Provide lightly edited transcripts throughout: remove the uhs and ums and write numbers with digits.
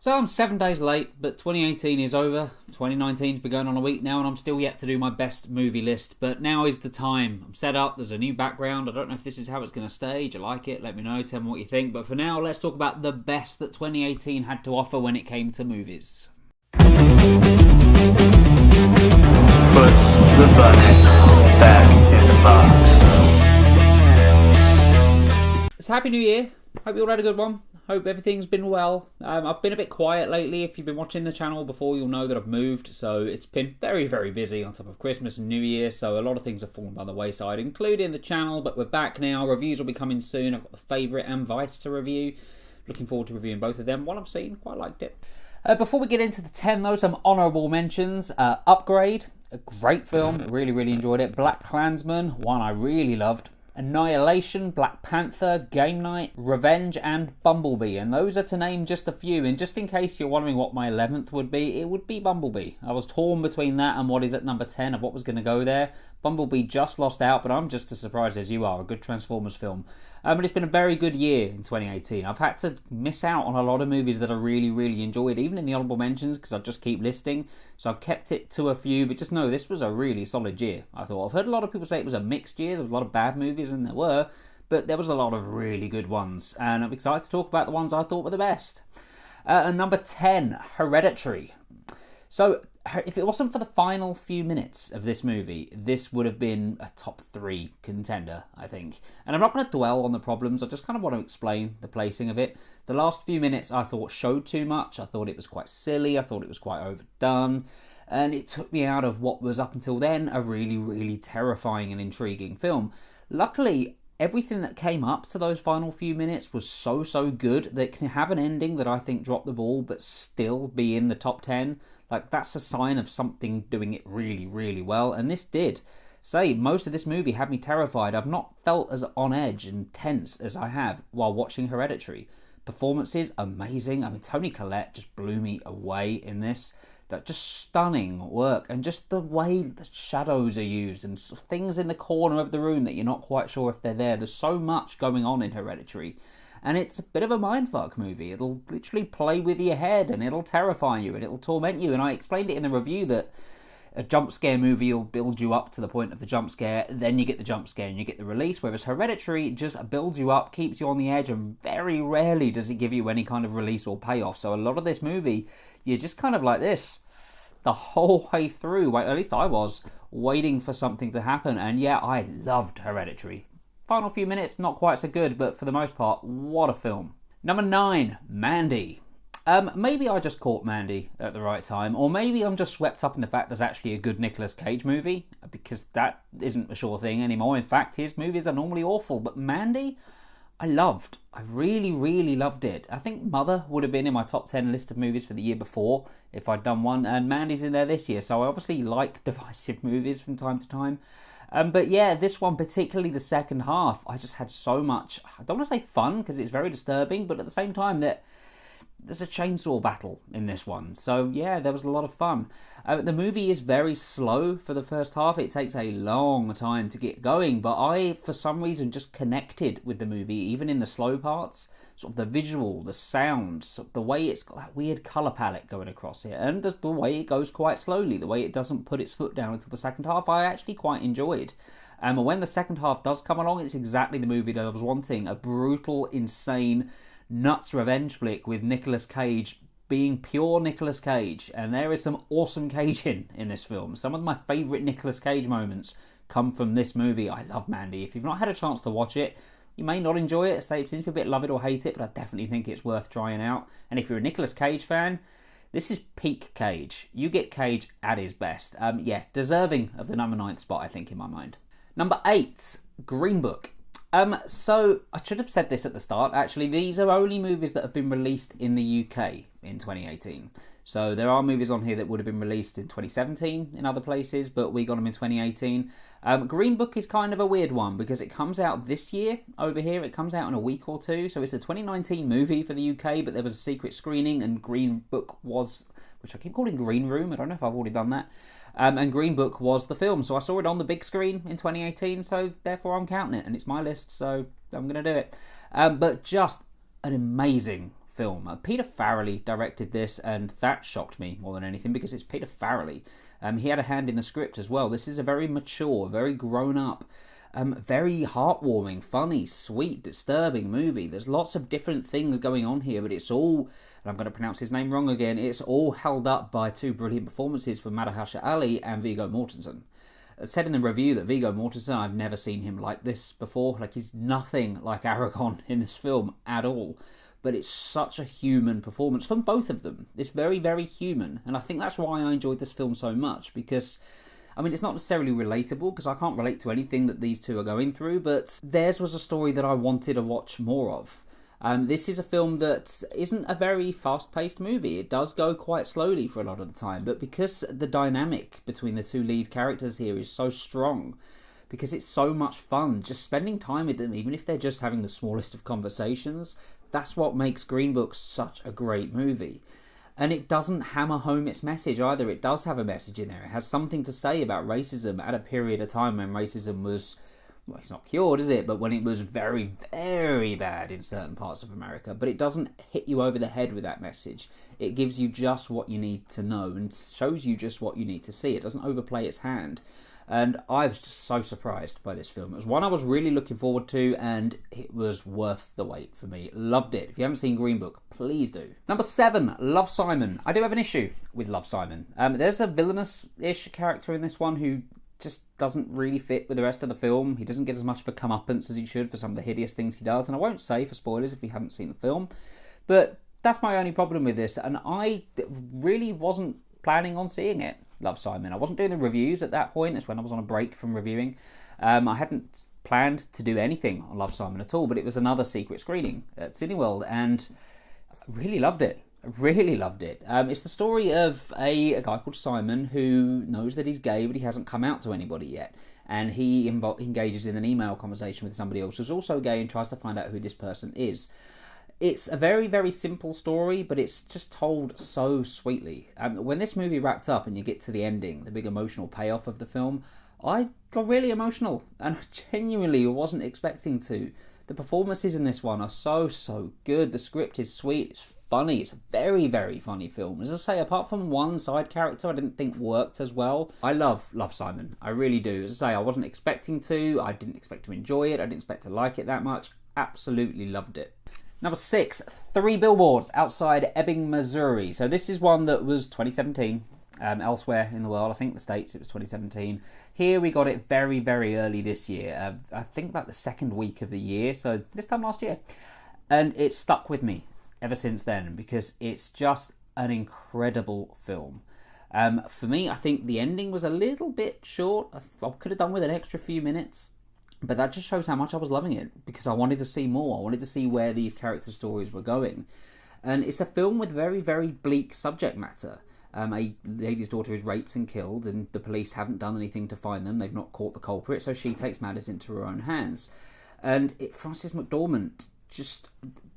So I'm 7 days late, but 2018 is over. 2019's been going on a week now, and I'm still yet to do my best movie list. But now is the time. I'm set up. There's a new background. I don't know if this is how it's going to stay. Do you like it? Let me know. Tell me what you think. But for now, let's talk about the best that 2018 had to offer when it came to movies. Put the bunny back in the box. It's Happy New Year. Hope you all had a good one. Hope everything's been well. I've been a bit quiet lately. If you've been watching the channel before, you'll know that I've moved. So it's been very, very busy on top of Christmas and New Year. So a lot of things have fallen by the wayside, including the channel. But we're back now. Reviews will be coming soon. I've got The Favourite and Vice to review. Looking forward to reviewing both of them. One I've seen, quite liked it. Before we get into the 10 though, some honourable mentions. Upgrade, a great film. Really, really enjoyed it. Black Klansman, one I really loved. Annihilation, Black Panther, Game Night, Revenge, and Bumblebee. And those are to name just a few. And just in case you're wondering what my 11th would be, it would be Bumblebee. I was torn between that and what is at number 10 of what was going to go there. Bumblebee just lost out, but I'm just as surprised as you are. A good Transformers film. But it's been a very good year in 2018. I've had to miss out on a lot of movies that I really, really enjoyed, even in the honourable mentions, because I just keep listing. So I've kept it to a few, but just know this was a really solid year, I thought. I've heard a lot of people say it was a mixed year. There was a lot of bad movies, and there were, but there was a lot of really good ones. And I'm excited to talk about the ones I thought were the best. And number 10, Hereditary. So if it wasn't for the final few minutes of this movie, this would have been a top 3 contender, I think. And I'm not going to dwell on the problems, I just kind of want to explain the placing of it. The last few minutes I thought showed too much, I thought it was quite silly, I thought it was quite overdone, and it took me out of what was up until then a really, really terrifying and intriguing film. Luckily, everything that came up to those final few minutes was so good that it can have an ending that I think dropped the ball but still be in the top 10. Like, that's a sign of something doing it really, really well, and this did. Most of this movie had me terrified. I've not felt as on edge and tense as I have while watching Hereditary. Performances, amazing. I mean, Toni Collette just blew me away in this. That just stunning work, and just the way the shadows are used and sort of things in the corner of the room that you're not quite sure if they're there. There's so much going on in Hereditary, and it's a bit of a mindfuck movie. It'll literally play with your head, and it'll terrify you, and it'll torment you. And I explained it in the review that a jump scare movie will build you up to the point of the jump scare, then you get the jump scare and you get the release, whereas Hereditary just builds you up, keeps you on the edge, and very rarely does it give you any kind of release or payoff. So a lot of this movie, you're just kind of like this the whole way through. At least I was waiting for something to happen, and yeah, I loved Hereditary. Final few minutes, not quite so good, but for the most part, what a film. Number 9, Mandy. Maybe I just caught Mandy at the right time, or maybe I'm just swept up in the fact there's actually a good Nicolas Cage movie, because that isn't a sure thing anymore. In fact, his movies are normally awful, but Mandy, I loved. I really, really loved it. I think Mother would have been in my top 10 list of movies for the year before, if I'd done one, and Mandy's in there this year, so I obviously like divisive movies from time to time. But yeah, this one, particularly the second half, I just had so much, I don't want to say fun, because it's very disturbing, but at the same time that there's a chainsaw battle in this one. So yeah, there was a lot of fun. The movie is very slow for the first half. It takes a long time to get going, but I, for some reason, just connected with the movie, even in the slow parts. Sort of the visual, the sound, sort of the way it's got that weird colour palette going across it, and the way it goes quite slowly, the way it doesn't put its foot down until the second half, I actually quite enjoyed. And when the second half does come along, it's exactly the movie that I was wanting. A brutal, insane, nuts revenge flick with Nicolas Cage being pure Nicolas Cage, and there is some awesome caging in this film. Some of my favourite Nicolas Cage moments come from this movie. I love Mandy. If you've not had a chance to watch it, you may not enjoy it. Say it seems to be a bit love it or hate it, but I definitely think it's worth trying out. And if you're a Nicolas Cage fan, this is peak Cage. You get Cage at his best. Yeah, deserving of the number 9th spot, I think, in my mind. Number 8, Green Book. So I should have said this at the start, actually. These are only movies that have been released in the UK in 2018. So there are movies on here that would have been released in 2017 in other places, but we got them in 2018. Green Book is kind of a weird one because it comes out this year over here. It comes out in a week or two. So it's a 2019 movie for the UK, but there was a secret screening, and Green Book was, which I keep calling Green Room. I don't know if I've already done that. And Green Book was the film, so I saw it on the big screen in 2018, so therefore I'm counting it, and it's my list, so I'm going to do it. But just an amazing film. Peter Farrelly directed this, and that shocked me more than anything because it's Peter Farrelly. He had a hand in the script as well. This is a very mature, very grown-up, very heartwarming, funny, sweet, disturbing movie. There's lots of different things going on here, but it's all, and I'm going to pronounce his name wrong again, it's all held up by two brilliant performances from Mahershala Ali and Viggo Mortensen. I said in the review that Viggo Mortensen, I've never seen him like this before. Like, he's nothing like Aragorn in this film at all. But it's such a human performance from both of them. It's very, very human. And I think that's why I enjoyed this film so much, because I mean, it's not necessarily relatable, because I can't relate to anything that these two are going through, but theirs was a story that I wanted to watch more of. This is a film that isn't a very fast-paced movie. It does go quite slowly for a lot of the time, but because the dynamic between the two lead characters here is so strong, because it's so much fun, just spending time with them, even if they're just having the smallest of conversations, that's what makes Green Book such a great movie. And it doesn't hammer home its message either. It does have a message in there. It has something to say about racism at a period of time when racism was, well, it's not cured, is it? But when it was very, very bad in certain parts of America. But it doesn't hit you over the head with that message. It gives you just what you need to know and shows you just what you need to see. It doesn't overplay its hand. And I was just so surprised by this film. It was one I was really looking forward to, and it was worth the wait for me. Loved it. If you haven't seen Green Book, please do. Number 7, Love, Simon. I do have an issue with Love, Simon. There's a villainous-ish character in this one who just doesn't really fit with the rest of the film. He doesn't get as much of a comeuppance as he should for some of the hideous things he does. And I won't say for spoilers if you haven't seen the film, but that's my only problem with this. And I really wasn't planning on seeing it, Love, Simon. I wasn't doing the reviews at that point. It's when I was on a break from reviewing. I hadn't planned to do anything on Love, Simon at all, but it was another secret screening at Cineworld, and I really loved it. I really loved it. It's the story of a guy called Simon who knows that he's gay, but he hasn't come out to anybody yet. And he engages in an email conversation with somebody else who's also gay and tries to find out who this person is. It's a very, very simple story, but it's just told so sweetly. When this movie wrapped up and you get to the ending, the big emotional payoff of the film, I got really emotional, and I genuinely wasn't expecting to. The performances in this one are so, so good. The script is sweet, it's funny, it's a very, very funny film. As I say, apart from one side character I didn't think worked as well, I love Simon. I really do. As I say, I wasn't expecting to, I didn't expect to enjoy it, I didn't expect to like it that much. Absolutely loved it. Number 6, 3 Billboards Outside Ebbing, Missouri. So this is one that was 2017. Elsewhere in the world, I think the States, it was 2017. Here we got it very, very early this year. I think like the second week of the year, so this time last year. And it stuck with me ever since then, because it's just an incredible film. For me, I think the ending was a little bit short. I could have done with an extra few minutes. But that just shows how much I was loving it, because I wanted to see more. I wanted to see where these character stories were going. And it's a film with very, very bleak subject matter. A lady's daughter is raped and killed, and the police haven't done anything to find them. They've not caught the culprit, so she takes matters into her own hands. And Frances McDormand, just,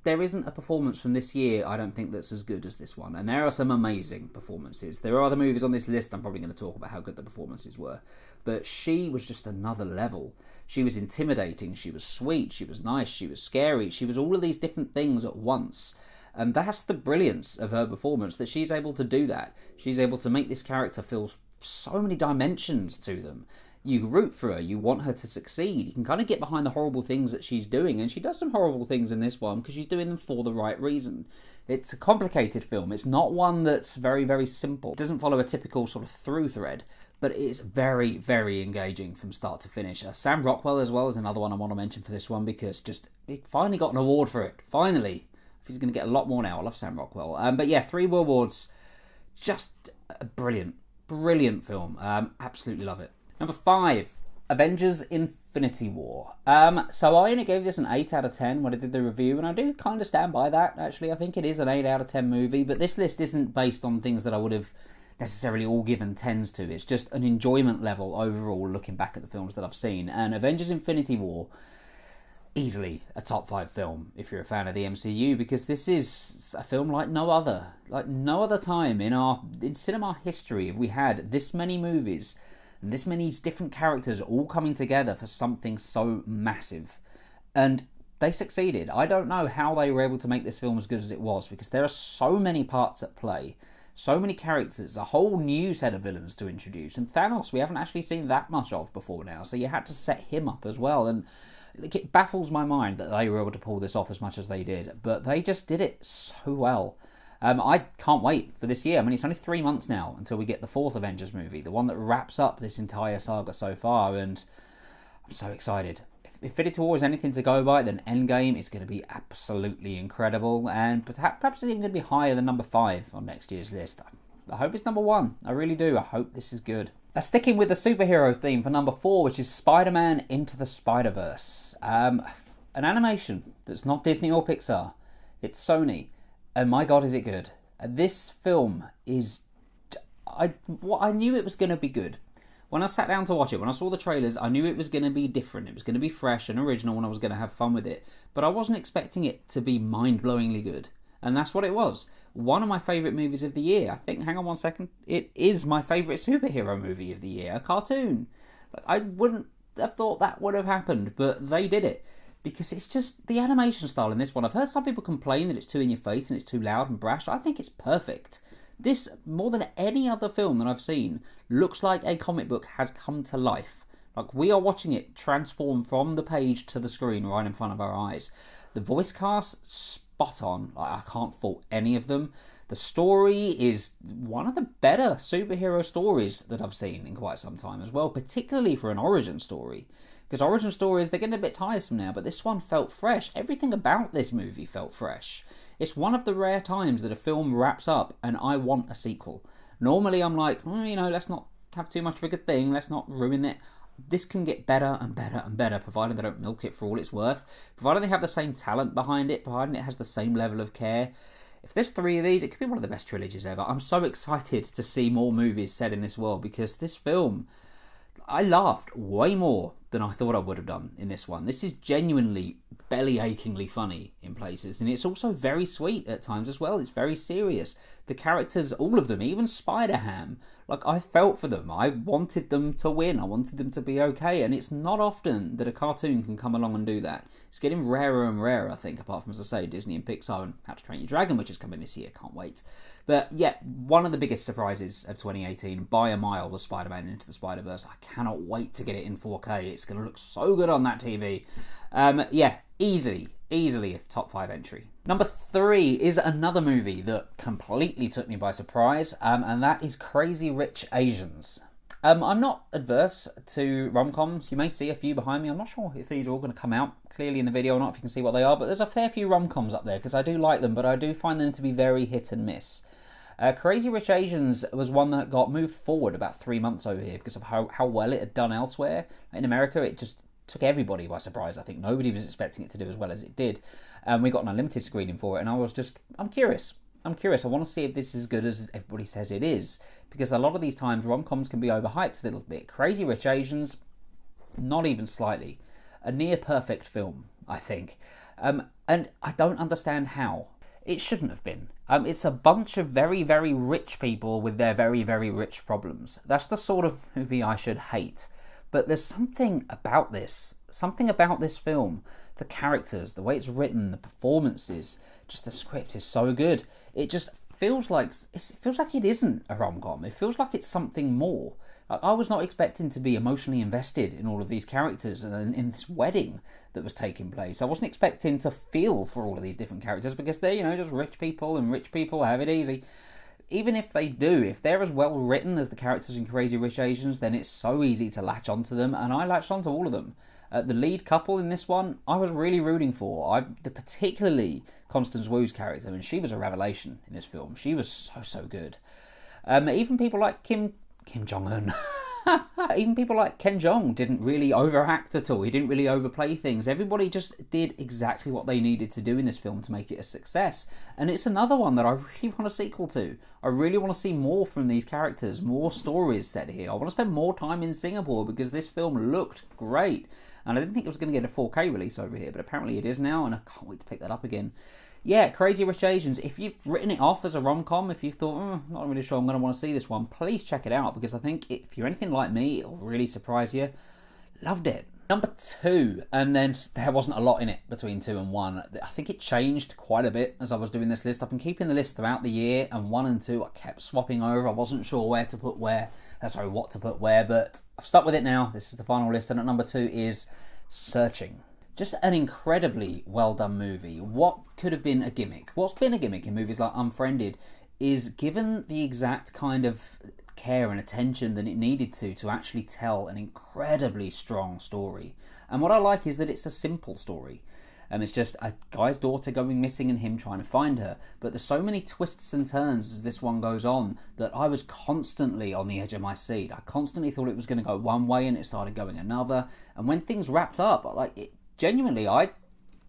there isn't a performance from this year, I don't think, that's as good as this one. And there are some amazing performances. There are other movies on this list, I'm probably going to talk about how good the performances were. But she was just another level. She was intimidating, she was sweet, she was nice, she was scary, she was all of these different things at once. And that's the brilliance of her performance, that she's able to do that. She's able to make this character feel so many dimensions to them. You root for her, you want her to succeed, you can kind of get behind the horrible things that she's doing, and she does some horrible things in this one because she's doing them for the right reason. It's a complicated film, it's not one that's very, very simple. It doesn't follow a typical sort of through thread, but it's very, very engaging from start to finish. Sam Rockwell as well is another one I want to mention for this one, because just he finally got an award for it, finally. He's going to get a lot more now. I love Sam Rockwell. But yeah, 3 Billboards, just a brilliant, brilliant film. Absolutely love it. Number 5, Avengers Infinity War. So I only gave this an 8 out of 10 when I did the review, and I do kind of stand by that, actually. I think it is an 8 out of 10 movie, but this list isn't based on things that I would have necessarily all given 10s to. It's just an enjoyment level overall, looking back at the films that I've seen. And Avengers Infinity War, easily a top 5 film if you're a fan of the MCU, because this is a film like no other. Like no other time in cinema history have we had this many movies and this many different characters all coming together for something so massive. And they succeeded. I don't know how they were able to make this film as good as it was, because there are so many parts at play, so many characters, a whole new set of villains to introduce, and Thanos we haven't actually seen that much of before now, so you had to set him up as well, and it baffles my mind that they were able to pull this off as much as they did, but they just did it so well. I can't wait for this year. I mean, it's only 3 months now until we get the 4th Avengers movie, the one that wraps up this entire saga so far, and I'm so excited. If Infinity War is anything to go by, then Endgame is going to be absolutely incredible, and perhaps it's even going to be higher than number 5 on next year's list. I hope it's number 1. I really do. I hope this is good. Now, sticking with the superhero theme for number 4, which is Spider-Man Into the Spider-Verse. An animation that's not Disney or Pixar. It's Sony. And my God, is it good. This film is... I knew it was going to be good. When I sat down to watch it, when I saw the trailers, I knew it was going to be different. It was going to be fresh and original, and I was going to have fun with it. But I wasn't expecting it to be mind-blowingly good. And that's what it was. One of my favourite movies of the year. I think, hang on one second, it is my favourite superhero movie of the year. A cartoon. I wouldn't have thought that would have happened, but they did it. Because it's just the animation style in this one. I've heard some people complain that it's too in your face and it's too loud and brash. I think it's perfect. This, more than any other film that I've seen, looks like a comic book has come to life. Like, we are watching it transform from the page to the screen right in front of our eyes. The voice cast, spot on. I can't fault any of them. The story is one of the better superhero stories that I've seen in quite some time as well, particularly for an origin story. Because origin stories, they're getting a bit tiresome now, but this one felt fresh. Everything about this movie felt fresh. It's one of the rare times that a film wraps up and I want a sequel. Normally I'm like, let's not have too much of a good thing, let's not ruin it. This can get better and better and better, provided they don't milk it for all it's worth, provided they have the same talent behind it, provided it has the same level of care. If there's 3 of these, it could be one of the best trilogies ever. I'm so excited to see more movies set in this world, because this film, I laughed way more than I thought I would have done in this one. This is genuinely belly-achingly funny in places, and it's also very sweet at times as well. It's very serious. The characters, all of them, even Spider-Ham, like, I felt for them. I wanted them to win. I wanted them to be okay, and it's not often that a cartoon can come along and do that. It's getting rarer and rarer, I think, apart from, as I say, Disney and Pixar and How to Train Your Dragon, which is coming this year. Can't wait. But yeah, one of the biggest surprises of 2018, by a mile, was Spider-Man Into the Spider-Verse. I cannot wait to get it in 4K. It's going to look so good on that TV. Yeah, easily a top 5 entry. Number 3 is another movie that completely took me by surprise, and that is Crazy Rich Asians. I'm not adverse to rom-coms. You may see a few behind me. I'm not sure if these are all going to come out clearly in the video or not, if you can see what they are, but there's a fair few rom-coms up there, because I do like them, but I do find them to be very hit and miss. Crazy Rich Asians was one that got moved forward about 3 months over here because of how well it had done elsewhere. In America, it just took everybody by surprise. I think nobody was expecting it to do as well as it did. We got an unlimited screening for it, and I'm curious. I want to see if this is as good as everybody says it is, because a lot of these times rom-coms can be overhyped a little bit. Crazy Rich Asians, not even slightly. A near perfect film, I think. And I don't understand how. It shouldn't have been. It's a bunch of very, very rich people with their very, very rich problems. That's the sort of movie I should hate. But there's something about this film, the characters, the way it's written, the performances, just the script is so good. It just feels like it isn't a rom-com. It feels like it's something more. I was not expecting to be emotionally invested in all of these characters and in this wedding that was taking place. I wasn't expecting to feel for all of these different characters, because they're, just rich people, and rich people have it easy. Even if they're as well written as the characters in Crazy Rich Asians, then it's so easy to latch onto them, and I latched onto all of them. The lead couple in this one, I was really rooting for. Particularly Constance Wu's character, and she was a revelation in this film. She was so good. Even people like Kim Jong-un. Even people like Ken Jeong didn't really overact at all. He didn't really overplay things. Everybody just did exactly what they needed to do in this film to make it a success. And it's another one that I really want a sequel to. I really want to see more from these characters, more stories set here. I want to spend more time in Singapore, because this film looked great. And I didn't think it was going to get a 4K release over here, but apparently it is now, and I can't wait to pick that up again. Yeah, Crazy Rich Asians, if you've written it off as a rom-com, if you thought, not really sure I'm going to want to see this one, please check it out, because I think if you're anything like me, it'll really surprise you. Loved it. Number 2, and then there wasn't a lot in it between 2 and 1. I think it changed quite a bit as I was doing this list. I've been keeping the list throughout the year, and 1 and 2 I kept swapping over. I wasn't sure what to put where, but I've stuck with it now. This is the final list, and at number 2 is Searching. Just an incredibly well done movie. What could have been a gimmick? What's been a gimmick in movies like Unfriended is given the exact kind of care and attention that it needed to actually tell an incredibly strong story. And what I like is that it's a simple story. It's just a guy's daughter going missing and him trying to find her. But there's so many twists and turns as this one goes on that I was constantly on the edge of my seat. I constantly thought it was going to go one way and it started going another. And when things wrapped up, genuinely, I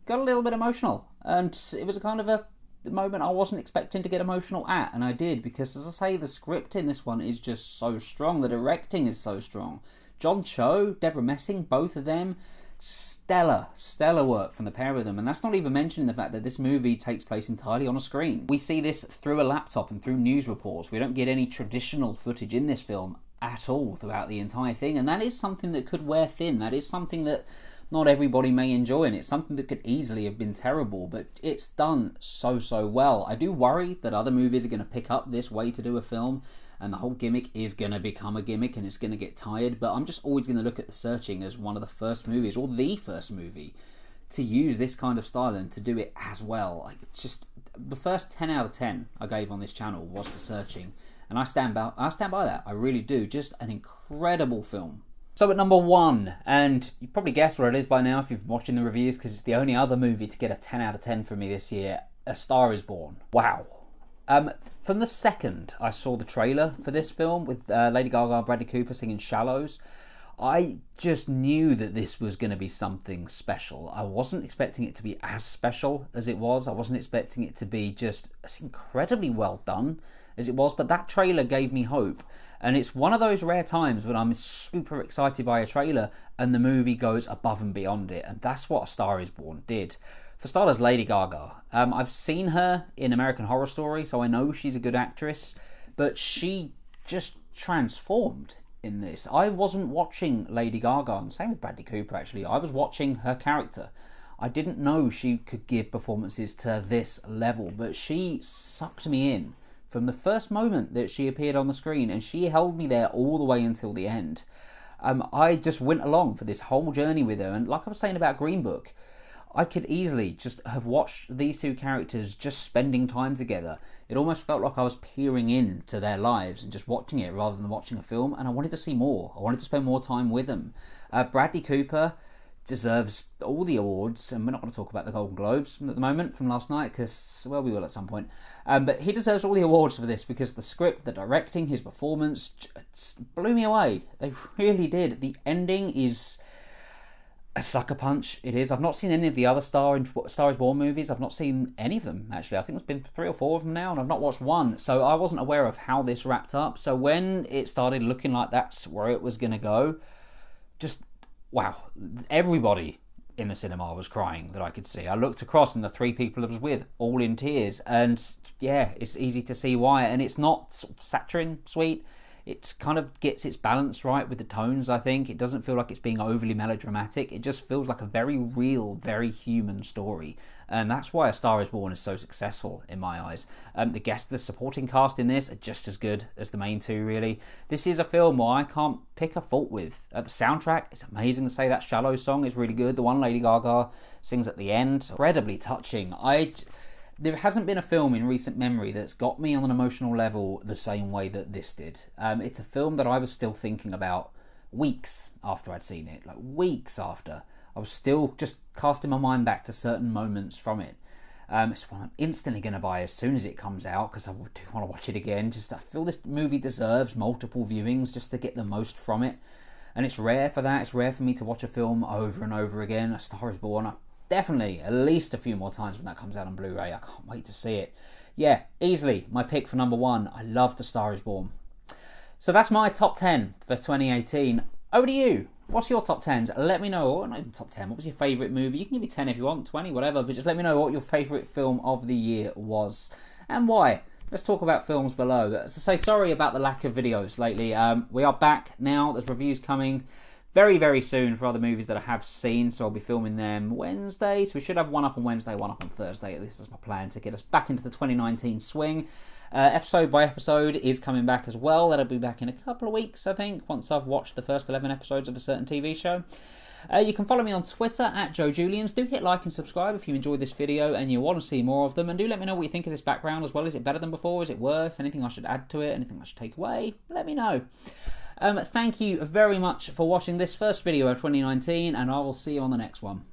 got a little bit emotional. And it was a kind of a moment I wasn't expecting to get emotional at, and I did, because as I say, the script in this one is just so strong, the directing is so strong. John Cho, Deborah Messing, both of them, stellar work from the pair of them. And that's not even mentioning the fact that this movie takes place entirely on a screen. We see this through a laptop and through news reports. We don't get any traditional footage in this film at all throughout the entire thing, and that is something that could wear thin. That is something that not everybody may enjoy, and it's something that could easily have been terrible, but it's done so well. I do worry that other movies are going to pick up this way to do a film, and the whole gimmick is going to become a gimmick and it's going to get tired, but I'm just always going to look at The Searching as one of the first movies, or the first movie, to use this kind of style and to do it as well. It's just the first 10 out of 10 I gave on this channel was The Searching, and I stand by that. I really do. Just an incredible film. So at number 1, and you probably guessed what it is by now if you've watching the reviews, because it's the only other movie to get a 10 out of 10 from me this year, A Star Is Born. Wow. From the second I saw the trailer for this film with Lady Gaga and Bradley Cooper singing Shallows, I just knew that this was going to be something special. I wasn't expecting it to be as special as it was. I wasn't expecting it to be just as incredibly well done as it was, but that trailer gave me hope. And it's one of those rare times when I'm super excited by a trailer and the movie goes above and beyond it. And that's what A Star Is Born did. For starters, Lady Gaga. I've seen her in American Horror Story, so I know she's a good actress. But she just transformed in this. I wasn't watching Lady Gaga, and same with Bradley Cooper actually. I was watching her character. I didn't know she could give performances to this level, but she sucked me in from the first moment that she appeared on the screen, and she held me there all the way until the end. I just went along for this whole journey with her, and like I was saying about Green Book, I could easily just have watched these two characters just spending time together. It almost felt like I was peering into their lives and just watching it rather than watching a film, and I wanted to see more. I wanted to spend more time with them. Bradley Cooper deserves all the awards, and we're not going to talk about the Golden Globes at the moment from last night because, well, we will at some point. But he deserves all the awards for this because the script, the directing, his performance blew me away. They really did. The ending is a sucker punch. It is. I've not seen any of the other Star Is Born movies. I've not seen any of them, actually. I think there's been 3 or 4 of them now, and I've not watched one. So I wasn't aware of how this wrapped up. So when it started looking like that's where it was going to go, just wow, everybody in the cinema was crying that I could see. I looked across and the 3 people I was with, all in tears, and yeah, it's easy to see why. And it's not saccharine sweet. It kind of gets its balance right with the tones, I think. It doesn't feel like it's being overly melodramatic. It just feels like a very real, very human story. And that's why A Star Is Born is so successful in my eyes. The supporting cast in this are just as good as the main 2, really. This is a film where I can't pick a fault with. The soundtrack is amazing to say. That Shallow song is really good. The one Lady Gaga sings at the end, incredibly touching. There hasn't been a film in recent memory that's got me on an emotional level the same way that this did. It's a film that I was still thinking about weeks after I'd seen it. Like weeks after. I was still just casting my mind back to certain moments from it. It's one I'm instantly going to buy as soon as it comes out because I do want to watch it again. I feel this movie deserves multiple viewings just to get the most from it. And it's rare for that. It's rare for me to watch a film over and over again. A Star Is Born, definitely at least a few more times when that comes out on Blu-ray. I can't wait to see it. Yeah, easily my pick for number 1. I love The Star Is Born. So that's my top 10 for 2018. Over to you. What's your top 10s? Let me know. Or not even top 10. What was your favourite movie? You can give me 10 if you want, 20, whatever. But just let me know what your favourite film of the year was and why. Let's talk about films below. As I say, sorry about the lack of videos lately. We are back now. There's reviews coming. very, very soon for other movies that I have seen, so I'll be filming them Wednesday. So we should have one up on Wednesday, one up on Thursday. This is my plan to get us back into the 2019 swing. Episode by episode is coming back as well. That'll be back in a couple of weeks, I think, once I've watched the first 11 episodes of a certain TV show. You can follow me on Twitter at Joe Julians. Do hit like and subscribe if you enjoyed this video and you want to see more of them. And do let me know what you think of this background as well. Is it better than before? Is it worse? Anything I should add to it? Anything I should take away? Let me know. Thank you very much for watching this first video of 2019, and I will see you on the next one.